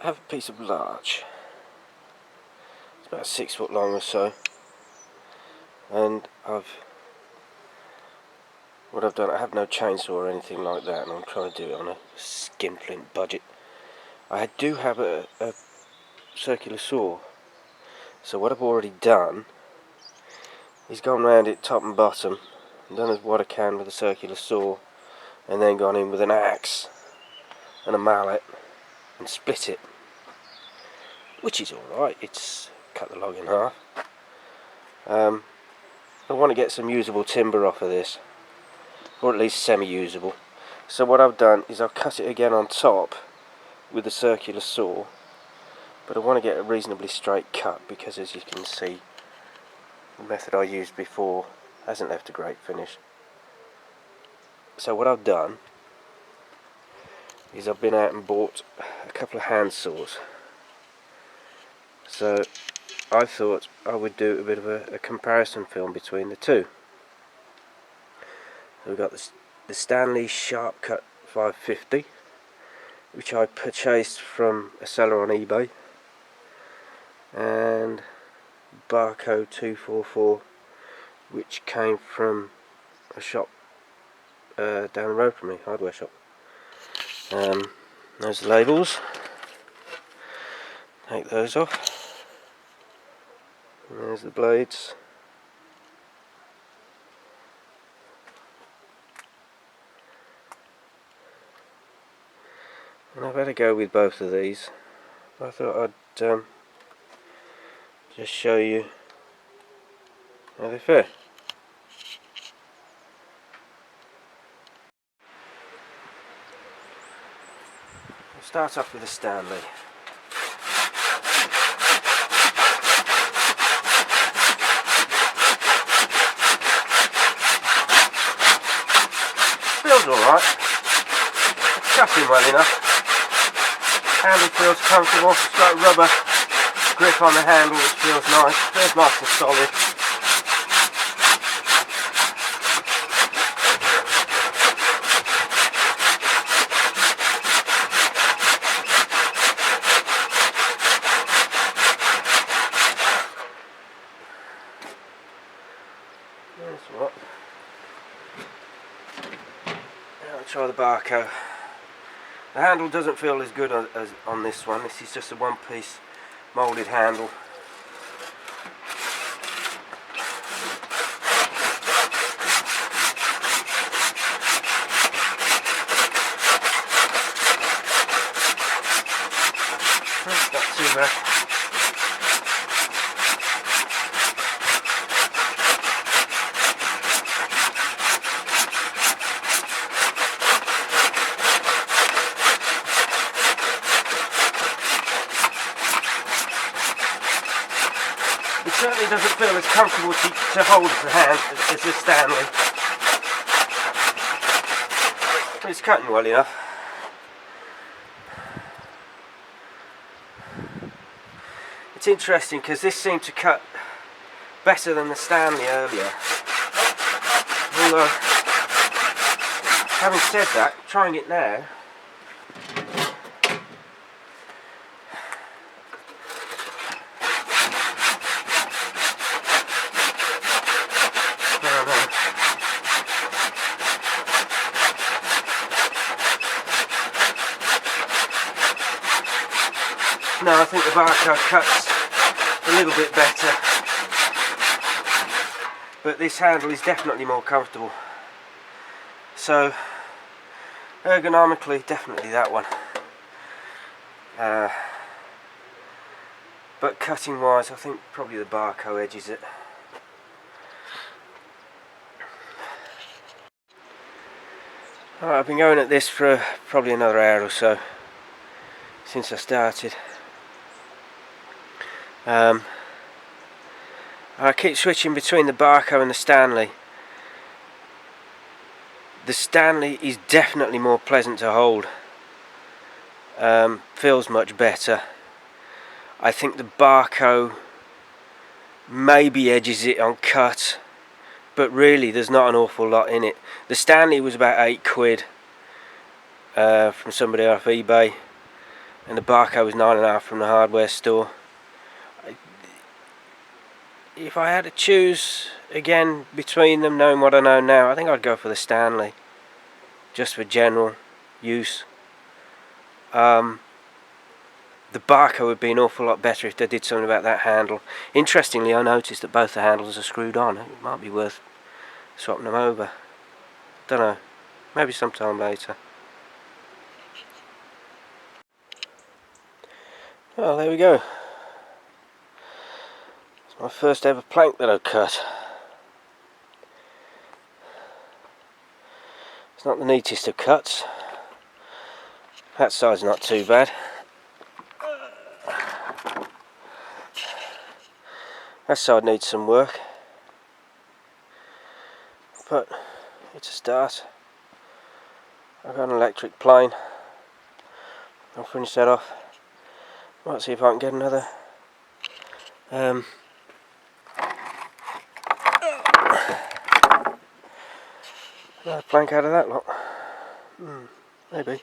I have a piece of larch. It's about 6 foot long or so, and what I've done, I have no chainsaw or anything like that, and I'm trying to do it on a skinflint budget. I do have a circular saw, so what I've already done is gone round it top and bottom, and done as what I can with a circular saw, and then gone in with an axe and a mallet and split it, which is alright. It's cut the log in half. I want to get some usable timber off of this, or at least semi-usable. So what I've done is I've cut it again on top with the circular saw, but I want to get a reasonably straight cut because, as you can see, the method I used before hasn't left a great finish. So what I've done is I've been out and bought a couple of handsaws. So I thought I would do a bit of a comparison film between the two. So we've got the Stanley Sharp Cut 550, which I purchased from a seller on eBay, and Bahco 244, which came from a shop down the road from me, hardware shop. There's the labels. Take those off. And there's the blades. And I've had a go with both of these. I thought I'd just show you how they fare. We'll start off with the Stanley. Feels alright. It's cutting well enough. Handle feels comfortable. It's got a rubber grip on the handle, which feels nice. Feels nice and solid. That's what. Now I'll try the Bahco. The handle doesn't feel as good as on this one. This is just a one-piece moulded handle. That's not too bad. It certainly doesn't feel as comfortable to hold as the hand as the Stanley. But it's cutting well enough. It's interesting because this seemed to cut better than the Stanley earlier. Although, having said that, trying it now, no, I think the Bahco cuts a little bit better, but this handle is definitely more comfortable. So ergonomically, definitely that one. But cutting wise, I think probably the Bahco edges it. Alright, I've been going at this for probably another hour or so since I started. I keep switching between the Bahco and the Stanley. The Stanley is definitely more pleasant to hold. Feels much better. I think the Bahco maybe edges it on cut, but really there's not an awful lot in it. The Stanley was about £8 from somebody off eBay, and the Bahco was 9.5 from the hardware store. If I had to choose again between them, knowing what I know now, I think I'd go for the Stanley, just for general use. The Bahco would be an awful lot better if they did something about that handle. Interestingly, I noticed that both the handles are screwed on. It might be worth swapping them over. Don't know, maybe sometime later. Well, there we go. It's my first ever plank that I've cut. It's not the neatest of cuts. That side's not too bad. That side needs some work, but it's a start. I've got an electric plane. I'll finish that off. Might see if I can get another plank out of that lot. Maybe.